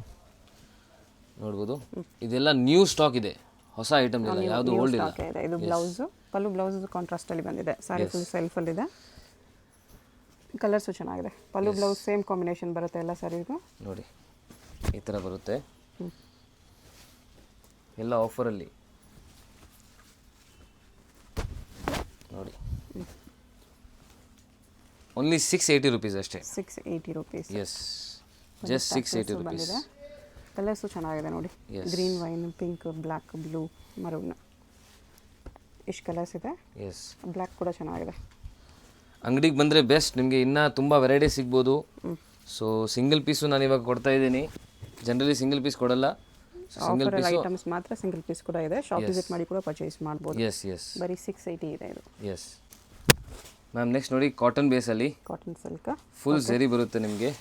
ನೋಡ್ಬೋದು. ಇದೆಲ್ಲ ನ್ಯೂ ಸ್ಟಾಕ್ ಇದೆ, ಹೊಸ ಐಟಮ್ ಇಲ್ಲ, ಯಾವುದು ಓಲ್ಡ್ ಇಲ್ಲ. ಇದು ಬ್ಲೌಸ್, ಪಲ್ಲು ಬ್ಲೌಸ್ ಕಾಂಟ್ರಾಸ್ಟಲ್ಲಿ ಬಂದಿದೆ. ಸಾರಿ ಫುಲ್ ಸೆಲ್ಫಲ್ಲಿದೆ. ಕಲರ್ಸು ಚೆನ್ನಾಗಿದೆ. ಪಲ್ಲು ಬ್ಲೌಸ್ ಸೇಮ್ ಕಾಂಬಿನೇಷನ್ ಬರುತ್ತೆ ಎಲ್ಲ ಸಾರಿಗೂ. ನೋಡಿ ಈ ಥರ ಬರುತ್ತೆ, ಎಲ್ಲ ಆಫರಲ್ಲಿ ನೋಡಿ. ಓನ್ಲಿ 680 rupees ಅಷ್ಟೇ. 680 rupees. Yes, just 680 rupees. Colours ಚೆನ್ನಾಗಿದೆ ನೋಡಿ, green, wine, pink, black, blue, maroon, ಇಷ್ಟು ಕಲರ್ಸ್ ಇದೆ. ಎಸ್, ಬ್ಲ್ಯಾಕ್ ಕೂಡ ಚೆನ್ನಾಗಿದೆ. ಅಂಗಡಿಗೆ ಬಂದರೆ ಬೆಸ್ಟ್, ನಿಮಗೆ ಇನ್ನೂ ತುಂಬ ವೆರೈಟಿ ಸಿಗ್ಬೋದು. ಸೊ ಸಿಂಗಲ್ ಪೀಸು ನಾನು ಇವಾಗ ಕೊಡ್ತಾ ಇದ್ದೀನಿ, ಜನರಲಿ ಸಿಂಗಲ್ ಪೀಸ್ ಕೊಡಲ್ಲ. ಸಿಂಗಲ್ ಪೀಸ್ ಐಟಮ್ಸ್ ಮಾತ್ರ ಸಿಂಗಲ್ ಪೀಸ್ ಕೂಡ ಇದೆ. ಶಾಪ್ ವಿಸಿಟ್ ಮಾಡಿ ಕೂಡ ಪರ್ಚೇಸ್ ಮಾಡ್ಬೋದು. ಎಸ್ ಎಸ್, ಬರೀ 680 ಇದೆ ಇದು. Yes ma'am. ನೆಕ್ಸ್ಟ್ ನೋಡಿ ಕಾಟನ್ ಬೇಸಲ್ಲಿ ಕಾಟನ್ ಸಿಲ್ಕ್, ಫುಲ್ ಝರಿ ಬರುತ್ತೆ ನಿಮಗೆ.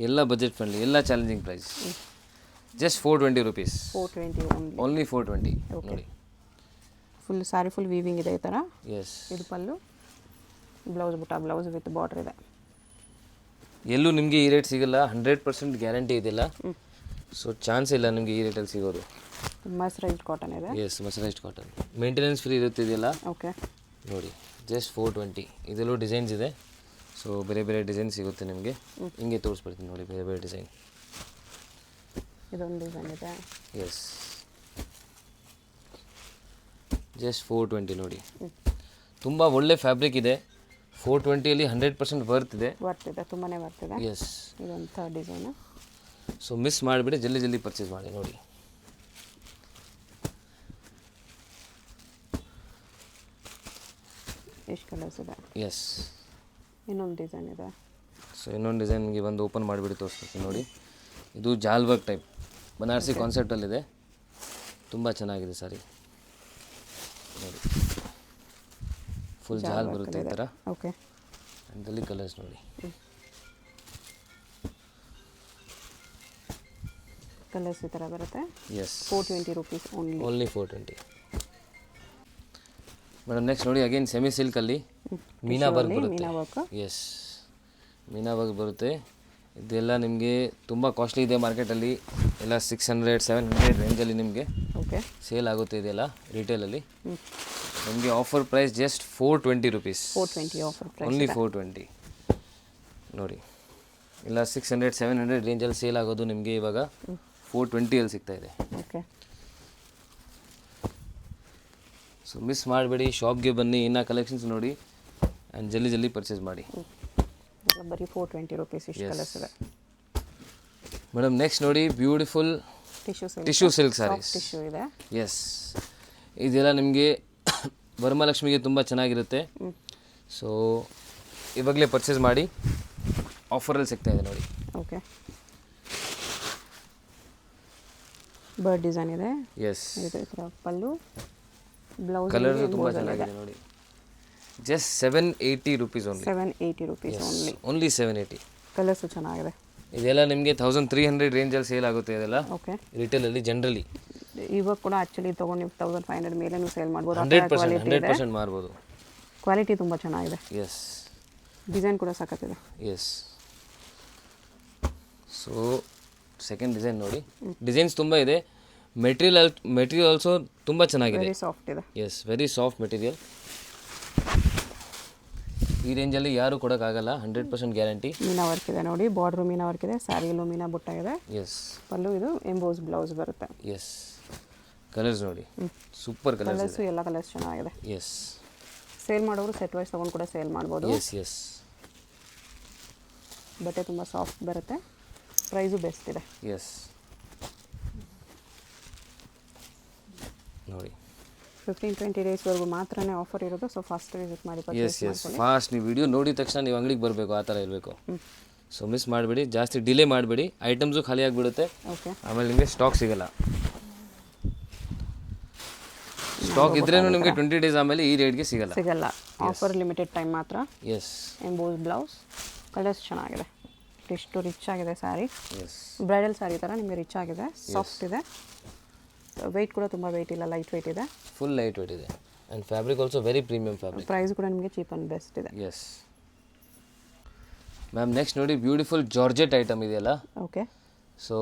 ಎಲ್ಲ ಬಜೆಟ್ ಫ್ರೆಂಡ್ಲಿ, ಎಲ್ಲ challenging price. Just 420 rupees. 420 only 420. ನೋಡಿ ಫುಲ್ ಸ್ಯಾರಿ ಫುಲ್ ವೀವಿಂಗ್ ಇದೆ ಈ ಥರ. ಎಸ್, ಇದು ಪಲ್ಲು, ಬ್ಲೌಸ್ ಬುಟ್ಟ, ಬ್ಲೌಸ್ ವಿತ್ ಬಾರ್ಡರ್ ಇದೆ. ಎಲ್ಲೂ ನಿಮಗೆ ಈ ರೇಟ್ ಸಿಗಲ್ಲ, 100% ಗ್ಯಾರಂಟಿ ಇದೆಲ್ಲ. ಸೊ ಚಾನ್ಸ್ ಇಲ್ಲ ನಿಮಗೆ ಈ ರೇಟಲ್ಲಿ ಸಿಗೋದು. ಮರ್ಸರೈಸ್ಡ್ ಕಾಟನ್ ಇದೆ. Yes, mercerised cotton, maintenance free ಇರುತ್ತೆ ಇದೆಲ್ಲ. ಓಕೆ, ನೋಡಿ ಜಸ್ಟ್ 420. ಇದರಲ್ಲೂ ಡಿಸೈನ್ಸ್ ಇದೆ. ಸೊ ಬೇರೆ ಬೇರೆ ಡಿಸೈನ್ ಸಿಗುತ್ತೆ ನಿಮಗೆ. ಹಿಂಗೆ ತೋರಿಸ್ಬಿಡ್ತೀನಿ ನೋಡಿ, ಬೇರೆ ಬೇರೆ ಡಿಸೈನ್. ಇದೊಂದು ಡಿಸೈನ್ ಇದೆ. ಎಸ್, ಜಸ್ಟ್ 420 ನೋಡಿ. ತುಂಬ ಒಳ್ಳೆ ಫ್ಯಾಬ್ರಿಕ್ ಇದೆ. 420ಯಲ್ಲಿ 100% ಬರ್ತಿದೆ. ತುಂಬಾ ಬರ್ತಿದೆ. ಎಸ್, ಇದೊಂದು ಥರ್ಡ್ ಡಿಸೈನು. ಸೊ ಮಿಸ್ ಮಾಡಿಬಿಡಿ, ಜಲ್ದಿ ಪರ್ಚೇಸ್ ಮಾಡಿ. ನೋಡಿ ಎಷ್ಟು ಕಲರ್ಸ್ ಇದೆ. ಎಸ್, ಇನ್ನೊಂದು ಡಿಸೈನ್ ಇದೆ. ಸೊ ಇನ್ನೊಂದು ಡಿಸೈನ್ ನಿಮಗೆ ಒಂದು ಓಪನ್ ಮಾಡಿಬಿಡಿ ತೋರಿಸ್ತೀನಿ ನೋಡಿ. ಇದು ಜಾಲ್ ವರ್ಕ್ ಟೈಪ್, ಬನಾರಸಿ ಕಾನ್ಸೆಪ್ಟಲ್ಲಿದೆ, ತುಂಬ ಚೆನ್ನಾಗಿದೆ ಸಾರಿ. ನೋಡಿ ಫುಲ್ ಜಾಲ್ ಬರುತ್ತೆ ಈ ಥರ. ಓಕೆ, ಅದರಲ್ಲಿ ಕಲರ್ಸ್ ನೋಡಿ. ಕಲರ್ಸ್ ಈ ಥರ ಬರುತ್ತೆ. Yes, 420 rupees only 420. Madam next ನೋಡಿ ಅಗೇನ್ ಸೆಮಿ ಸಿಲ್ಕಲ್ಲಿ ಮೀನಾ ವರ್ಕ್ ಬರುತ್ತೆ. ಎಸ್, ಮೀನಾ ವರ್ಕ್ ಬರುತ್ತೆ. ಇದೆಲ್ಲ ನಿಮಗೆ ತುಂಬ ಕಾಸ್ಟ್ಲಿ ಇದೆ ಮಾರ್ಕೆಟಲ್ಲಿ, ಎಲ್ಲ 600-700 ರೇಂಜಲ್ಲಿ ನಿಮಗೆ ಸೇಲ್ ಆಗುತ್ತೆ ಇದೆಲ್ಲ ರಿಟೇಲಲ್ಲಿ. ನಿಮಗೆ offer price just 420 rupees. 420 offer price, only 420. ನೋಡಿ ಇಲ್ಲ 600-700 ರೇಂಜಲ್ಲಿ ಸೇಲ್ ಆಗೋದು ನಿಮಗೆ ಇವಾಗ 420 ಸಿಗ್ತಾ ಇದೆ. ಓಕೆ, ಸೊ ಮಿಸ್ ಮಾಡಬೇಡಿ, ಶಾಪ್ಗೆ ಬನ್ನಿ, ಇನ್ನೂ ಕಲೆಕ್ಷನ್ಸ್ ನೋಡಿ ಆ್ಯಂಡ್ ಜಲ್ದಿ ಪರ್ಚೇಸ್ ಮಾಡಿ. ಬರೀ 420 rupees ಇಷ್ಟು ಕಲರ್ಸ್ ಇದೆ. ಮೇಡಮ್ ನೆಕ್ಸ್ಟ್ ನೋಡಿ beautiful tissue silk sarees. Tissue ಇದೆ. ಎಸ್, ಇದೆಲ್ಲ ನಿಮಗೆ ವರಮಹಾಲಕ್ಷ್ಮಿಗೆ ತುಂಬ ಚೆನ್ನಾಗಿರುತ್ತೆ. ಸೊ ಇವಾಗಲೇ ಪರ್ಚೇಸ್ ಮಾಡಿ, ಆಫರಲ್ಲಿ ಸಿಗ್ತಾ ಇದೆ ನೋಡಿ. ಓಕೆ, ಬರ್ಡ್ ಡಿಸೈನ್ ಇದೆ. ಎಸ್, ಪಲ್ಲು, ಬ್ಲೌಸ್ ಕಲರ್ ತುಂಬ ಚೆನ್ನಾಗಿದೆ ನೋಡಿ. Just 780 rupees only. 780 rupees only 780. Colours ಚೆನ್ನಾಗಿದೆ. ಇದೆಲ್ಲ ನಿಮಗೆ 1300 ರೇಂಜಲ್ಲಿ ಸೇಲ್ ಆಗುತ್ತೆ ಇದೆಲ್ಲ. ಓಕೆ, ರಿಟೇಲಲ್ಲಿ ಜನರಲಿ ಇವಾಗ ಕೂಡ ಆ್ಯಕ್ಚುಲಿ ತೊಗೊಂಡು ನೀವು 1500 ಮೇಲೇನು ಸೇಲ್ ಮಾಡ್ಬೋದು. 100% ಮಾರ್ಬೋದು. ಕ್ವಾಲಿಟಿ ತುಂಬ ಚೆನ್ನಾಗಿದೆ. ಎಸ್, ಡಿಸೈನ್ ಕೂಡ ಸಖತ್ತಿದೆ. ಎಸ್. ಸೊ ಸೆಕೆಂಡ್ ಡಿಸೈನ್ ನೋಡಿ, ಡಿಸೈನ್ಸ್ ತುಂಬ ಇದೆ. ಮೆಟೀರಿಯಲ್ ಆಲ್ಸೋ ತುಂಬ ಚೆನ್ನಾಗಿದೆ. ವೆರಿ ಸಾಫ್ಟ್ ಇದೆ. Yes, very soft material. ಈ ರೇಂಜಲ್ಲಿ ಯಾರು ಕೊಡೋಕ್ಕಾಗಲ್ಲ, 100% ಗ್ಯಾರಂಟಿ. ಮೀನಾ ವರ್ಕ್ ಇದೆ ನೋಡಿ, ಬಾರ್ಡ್ರು ಮೀನಾ ವರ್ಕ್ ಇದೆ, ಸ್ಯಾರಿಯಲ್ಲೂ ಮೀನಾ ಬುಟ್ಟ ಇದೆ. ಎಸ್, ಪಲ್ಲು ಇದು ಎಂಬೋಸ್ ಬ್ಲೌಸ್ ಬರುತ್ತೆ. ಎಸ್, ಕಲರ್ಸ್ ನೋಡಿ, ಸೂಪರ್ ಕಲರ್ಸು ಎಲ್ಲ ಕಲರ್ಸ್ ಚೆನ್ನಾಗಿದೆ. ಎಸ್, ಸೇಲ್ ಮಾಡೋರು ಸೆಟ್ ವೈಸ್ ತೊಗೊಂಡು ಕೂಡ ಸೇಲ್ ಮಾಡ್ಬೋದು. ಎಸ್ ಎಸ್, ಬಟ್ಟೆ ತುಂಬ ಸಾಫ್ಟ್ ಬರುತ್ತೆ, ಪ್ರೈಸು ಬೆಸ್ಟ್ ಇದೆ. ಎಸ್ ನೋಡಿ, 15-20 ಡೇಸ್ವರೆಗೂ ಮಾತ್ರನೇ ಆಫರ್ ಇರೋದು. ಸೊ ಫಾಸ್ಟ್ ವಿಸಿಟ್ ಮಾಡಿ ಎಸ್ ಎಸ್, ಫಾಸ್ಟ್. ನೀವು ವಿಡಿಯೋ ನೋಡಿದ ತಕ್ಷಣ ನೀವು ಅಂಗಡಿಗೆ ಬರಬೇಕು, ಆ ಥರ ಇರಬೇಕು. ಸೊ ಮಿಸ್ ಮಾಡಬೇಡಿ, ಜಾಸ್ತಿ ಡಿಲೇ ಮಾಡಬೇಡಿ, ಐಟಮ್ಸು ಖಾಲಿ ಆಗಿಬಿಡುತ್ತೆ. ಓಕೆ, ಆಮೇಲೆ ನಿಮಗೆ ಸ್ಟಾಕ್ ಸಿಗಲ್ಲ. ಸ್ಟಾಕ್ ಇದ್ರೇನು ನಿಮಗೆ 20 ಡೇಸ್ ಆಮೇಲೆ ಈ ರೇಟ್ಗೆ ಸಿಗಲ್ಲ. ಆಫರ್ ಲಿಮಿಟೆಡ್ ಟೈಮ್ ಮಾತ್ರ. ಎಸ್, ಎಂಬೋಸ್ ಬ್ಲೌಸ್, ಕಲರ್ಸ್ ಚೆನ್ನಾಗಿದೆ, ಎಷ್ಟು ರಿಚ್ ಆಗಿದೆ ಸ್ಯಾರಿ. ಎಸ್, ಬ್ರೈಡಲ್ ಸ್ಯಾರಿ ಥರ ನಿಮಗೆ ರಿಚ್ ಆಗಿದೆ, ಸಾಫ್ಟ್ ಇದೆ, ವೆಯ್ಟ್ ಕೂಡ ತುಂಬ ವೆಯ್ಟ್ ಇಲ್ಲ, ಲೈಟ್ ವೆಯ್ಟ್ ಇದೆ, ಫುಲ್ ಲೈಟ್ ವೆಯ್ಟ್ ಇದೆ. And fabric also very premium fabric. Price ಕೂಡ ನಿಮಗೆ ಚೀಪ್ ಆ್ಯಂಡ್ ಬೆಸ್ಟ್ ಇದೆ. ಎಸ್ ಮ್ಯಾಮ್, ನೆಕ್ಸ್ಟ್ ನೋಡಿ, ಬ್ಯೂಟಿಫುಲ್ ಜಾರ್ಜೆಟ್ ಐಟಮ್ ಇದೆಯಲ್ಲ. ಓಕೆ, ಸೊ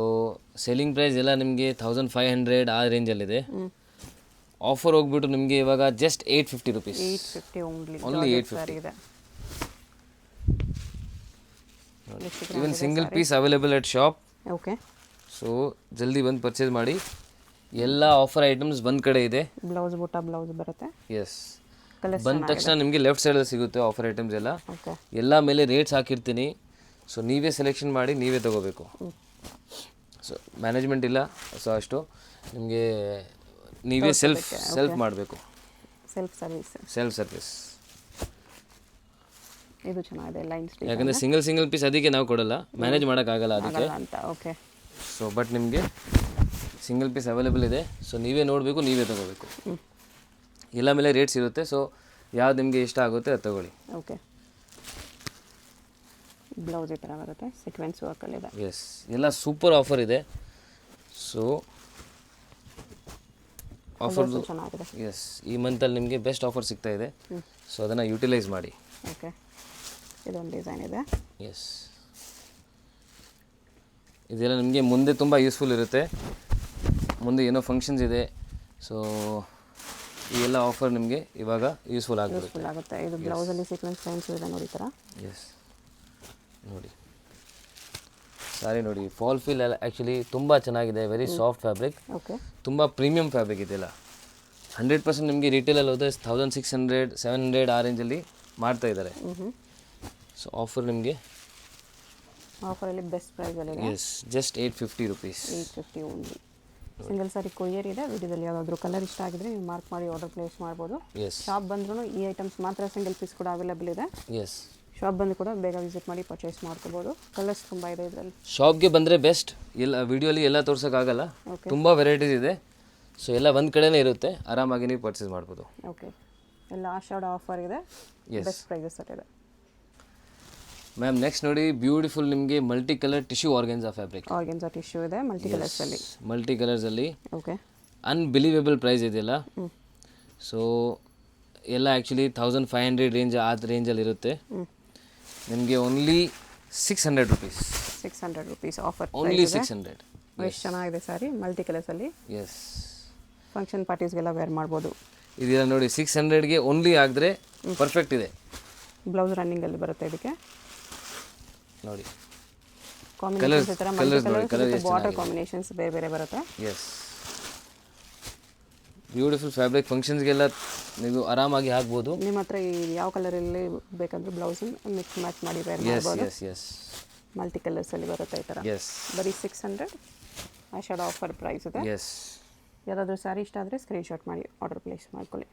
ಸೆಲ್ಲಿಂಗ್ ಪ್ರೈಸ್ ಎಲ್ಲ ನಿಮಗೆ 1500 ಆ ರೇಂಜಲ್ಲಿದೆ. ಆಫರ್ ಹೋಗ್ಬಿಟ್ಟು ನಿಮಗೆ ಇವಾಗ ಜಸ್ಟ್ 850 ರುಪೀಸ್. 850 ಓನ್ಲಿ 850 ಇದೆ. Even single piece available at shop. Okay, so ಜಲ್ದಿ ಬಂದು ಪರ್ಚೇಸ್ ಮಾಡಿ. ಎಲ್ಲ ಆಫರ್ ಐಟಮ್ಸ್ ಒಂದು ಕಡೆ ಇದೆ. ಬ್ಲೌಸ್ ಬುಟ್ಟ ಬ್ಲೌಸ್ ಬರುತ್ತೆ. ಎಸ್, ಬಂದ ತಕ್ಷಣ ನಿಮಗೆ ಲೆಫ್ಟ್ ಸೈಡಲ್ಲಿ ಸಿಗುತ್ತೆ ಆಫರ್ ಐಟಮ್ಸ್ ಎಲ್ಲ. ಓಕೆ, ಎಲ್ಲ ಮೇಲೆ ರೇಟ್ಸ್ ಹಾಕಿರ್ತೀನಿ. ಸೊ ನೀವೇ ಸೆಲೆಕ್ಷನ್ ಮಾಡಿ ನೀವೇ ತೊಗೋಬೇಕು. ಸೊ ಮ್ಯಾನೇಜ್ಮೆಂಟ್ ಇಲ್ಲ, ಸೊ ಅಷ್ಟು ನಿಮಗೆ ನೀವೇ ಸೆಲ್ಫ್ ಮಾಡಬೇಕು. Self service. ಇದು ಚೆನ್ನಾಗಿದೆ, ಲೈನ್ ಸ್ಟಿಚ್. ಯಾಕಂದರೆ ಸಿಂಗಲ್ ಪೀಸ್ ಅದಕ್ಕೆ ನಾವು ಕೊಡಲ್ಲ, ಮ್ಯಾನೇಜ್ ಮಾಡೋಕ್ಕಾಗಲ್ಲ ಅದಕ್ಕೆ ಅಂತ. ಓಕೆ, ಸೊ ಬಟ್ ನಿಮಗೆ ಸಿಂಗಲ್ ಪೀಸ್ ಅವೈಲೇಬಲ್ ಇದೆ. ಸೊ ನೀವೇ ನೋಡಬೇಕು, ನೀವೇ ತೊಗೋಬೇಕು. ಎಲ್ಲ ಮೇಲೆ ರೇಟ್ಸ್ ಇರುತ್ತೆ. ಸೊ ಯಾವ್ದು ನಿಮಗೆ ಇಷ್ಟ ಆಗುತ್ತೆ ಅದು ತೊಗೊಳ್ಳಿ. ಓಕೆ, ಬ್ಲೌಸ್ ಈ ಥರ ಬರುತ್ತೆ, ಸೀಕ್ವೆನ್ಸ್ ವರ್ಕಲ್ಲಿದೆ. ಎಸ್, ಎಲ್ಲ ಸೂಪರ್ ಆಫರ್ ಇದೆ. ಸೊ ಆಫರ್ ಚೆನ್ನಾಗಿದೆ. ಎಸ್, ಈ ಮಂತಲ್ಲಿ ನಿಮಗೆ ಬೆಸ್ಟ್ ಆಫರ್ ಸಿಗ್ತಾ ಇದೆ. ಸೊ ಅದನ್ನು ಯೂಟಿಲೈಸ್ ಮಾಡಿ. ಓಕೆ, ಇದೊಂದು ಡಿಸೈನ್ ಇದೆ. ಎಸ್, ಇದೆಲ್ಲ ನಿಮಗೆ ಮುಂದೆ ತುಂಬ ಯೂಸ್ಫುಲ್ ಇರುತ್ತೆ. ಮುಂದೆ ಏನೋ ಫಂಕ್ಷನ್ಸ್ ಇದೆ, ಸೊ ಈ ಎಲ್ಲ ಆಫರ್ ನಿಮಗೆ ಇವಾಗ ಯೂಸ್ಫುಲ್ ಆಗುತ್ತೆ. ಇದು ಬ್ಲೌಸಲ್ಲಿ ಸೀಕ್ವೆನ್ಸ್ ಲೈನ್ಸ್ ಇದೆ ನೋಡಿ, ಈ ಥರ. ಎಸ್, ನೋಡಿ ಸಾರಿ ನೋಡಿ, ಫಾಲ್ ಫೀಲ್ ಎಲ್ಲ ಆ್ಯಕ್ಚುಲಿ ತುಂಬ ಚೆನ್ನಾಗಿದೆ. ವೆರಿ ಸಾಫ್ಟ್ ಫ್ಯಾಬ್ರಿಕ್, ಓಕೆ, ತುಂಬ ಪ್ರೀಮಿಯಂ ಫ್ಯಾಬ್ರಿಕ್ ಇದೆಲ್ಲ. 100% ನಿಮಗೆ ರಿಟೇಲಲ್ಲಿ ಹೋದರೆ 1600-700 ಆ ರೇಂಜಲ್ಲಿ ಮಾಡ್ತಾ ಇದ್ದಾರೆ. ಸೊ ಆಫರ್ ನಿಮಗೆ ಆಫರಲ್ಲಿ ಬೆಸ್ಟ್ ಪ್ರೈಸಲ್ಲಿ. Yes, just 850 rupees. 850 only. Single sari courier ಇದೆ. ವಿಡಿಯೋದಲ್ಲಿ ಯಾವುದಾದ್ರೂ ಕಲರ್ ಇಷ್ಟ ಆಗಿದ್ರೆ ನೀವು ಮಾರ್ಕ್ ಮಾಡಿ ಆರ್ಡರ್ ಪ್ಲೇಸ್ ಮಾಡ್ಬೋದು. ಎಸ್, ಶಾಪ್ ಬಂದ್ರೂ ಈ ಐಟಮ್ಸ್ ಮಾತ್ರ ಸಿಂಗಲ್ ಪೀಸ್ ಕೂಡ ಅವೈಲೇಬಲ್ ಇದೆ. ಎಸ್, ಶಾಪ್ ಬಂದು ಕೂಡ ಬೇಗ ವಿಸಿಟ್ ಮಾಡಿ ಪರ್ಚೇಸ್ ಮಾಡ್ಕೋಬೋದು. ಕಲರ್ಸ್ ತುಂಬ ಇದೆ ಇದರಲ್ಲಿ. ಶಾಪ್ಗೆ ಬಂದರೆ ಬೆಸ್ಟ್. ಎಲ್ಲ ವಿಡಿಯೋಲಿ ಎಲ್ಲ ತೋರ್ಸೋಕ್ಕಾಗಲ್ಲ, ತುಂಬ ವೆರೈಟೀಸ್ ಇದೆ. ಸೊ ಎಲ್ಲ ಒಂದು ಕಡೆನೇ ಇರುತ್ತೆ, ಆರಾಮಾಗಿ ನೀವು ಪರ್ಚೇಸ್ ಮಾಡ್ಬೋದು. ಓಕೆ, ಎಲ್ಲ ಆಷಾಢ ಆಫರ್ ಇದೆ, ಬೆಸ್ಟ್ ಪ್ರೈಸಸ್ ಇದೆ. ಮ್ಯಾಮ್ ನೆಕ್ಸ್ಟ್ ನೋಡಿ, ಬ್ಯೂಟಿಫುಲ್ ನಿಮಗೆ multi colour tissue organza fabric. Organza tissue ಇದೆ, ಮಲ್ಟಿ ಕಲರ್ಸಲ್ಲಿ. ಮಲ್ಟಿ ಕಲರ್ಸಲ್ಲಿ ಓಕೆ, ಅನ್ಬಿಲೀವೇಬಲ್ ಪ್ರೈಸ್ ಇದೆಯಲ್ಲ. ಸೊ ಎಲ್ಲ ಆ್ಯಕ್ಚುಲಿ 1500 ರೇಂಜಲ್ಲಿ ಇರುತ್ತೆ. ನಿಮಗೆ only 600 rupees. 600 rupees offer. Only 600. ಎಷ್ಟು ಚೆನ್ನಾಗಿದೆ ಸ್ಯಾರಿ, ಮಲ್ಟಿ ಕಲರ್ಸಲ್ಲಿ. ಎಸ್, ಫಂಕ್ಷನ್ ಪಾರ್ಟೀಸ್ಗೆಲ್ಲ ವೇರ್ ಮಾಡ್ಬೋದು. ಇದೆಲ್ಲ ನೋಡಿ 600ಗೆ ಓನ್ಲಿ ಆಗಿದ್ರೆ ಪರ್ಫೆಕ್ಟ್ ಇದೆ. ಬ್ಲೌಸ್ ರನ್ನಿಂಗಲ್ಲಿ ಬರುತ್ತೆ ಇದಕ್ಕೆ ನೋಡಿ. ಕಾಂಬಿನೇಷನ್ಸ್ ಈ ಥರ ಮಲ್ಟಿ ಕಲರ್ಸ್, ಬಾರ್ಡರ್ ಕಾಂಬಿನೇಷನ್ಸ್ ಬೇರೆ ಬೇರೆ ಬರುತ್ತೆ. S, beautiful fabric. ಫಂಕ್ಷನ್ಸ್ಗೆಲ್ಲ ನೀವು ಆರಾಮಾಗಿ ಹಾಕ್ಬೋದು. ನಿಮ್ಮ ಹತ್ರ ಯಾವ ಕಲರಲ್ಲಿ ಬೇಕಂದ್ರೆ ಬ್ಲೌಸ್ ಮಿಕ್ಸ್ ಮ್ಯಾಚ್ ಮಾಡಿ ವೇರ್ ಎಸ್ ಮಾಡ್ಬೋದು. ಎಸ್ ಎಸ್, ಮಲ್ಟಿ ಕಲರ್ಸಲ್ಲಿ ಬರುತ್ತೆ ಈ ಥರ. ಎಸ್, ಬರೀ 600 ಆಷಾಢ ಆಫರ್ ಪ್ರೈಸ್ ಇದೆ. ಎಸ್, ಯಾವುದಾದ್ರೂ ಸ್ಯಾರಿ ಇಷ್ಟ ಆದರೆ ಸ್ಕ್ರೀನ್ಶಾಟ್ ಮಾಡಿ ಆರ್ಡರ್ ಪ್ಲೇಸ್ ಮಾಡ್ಕೊಳ್ಳಿ.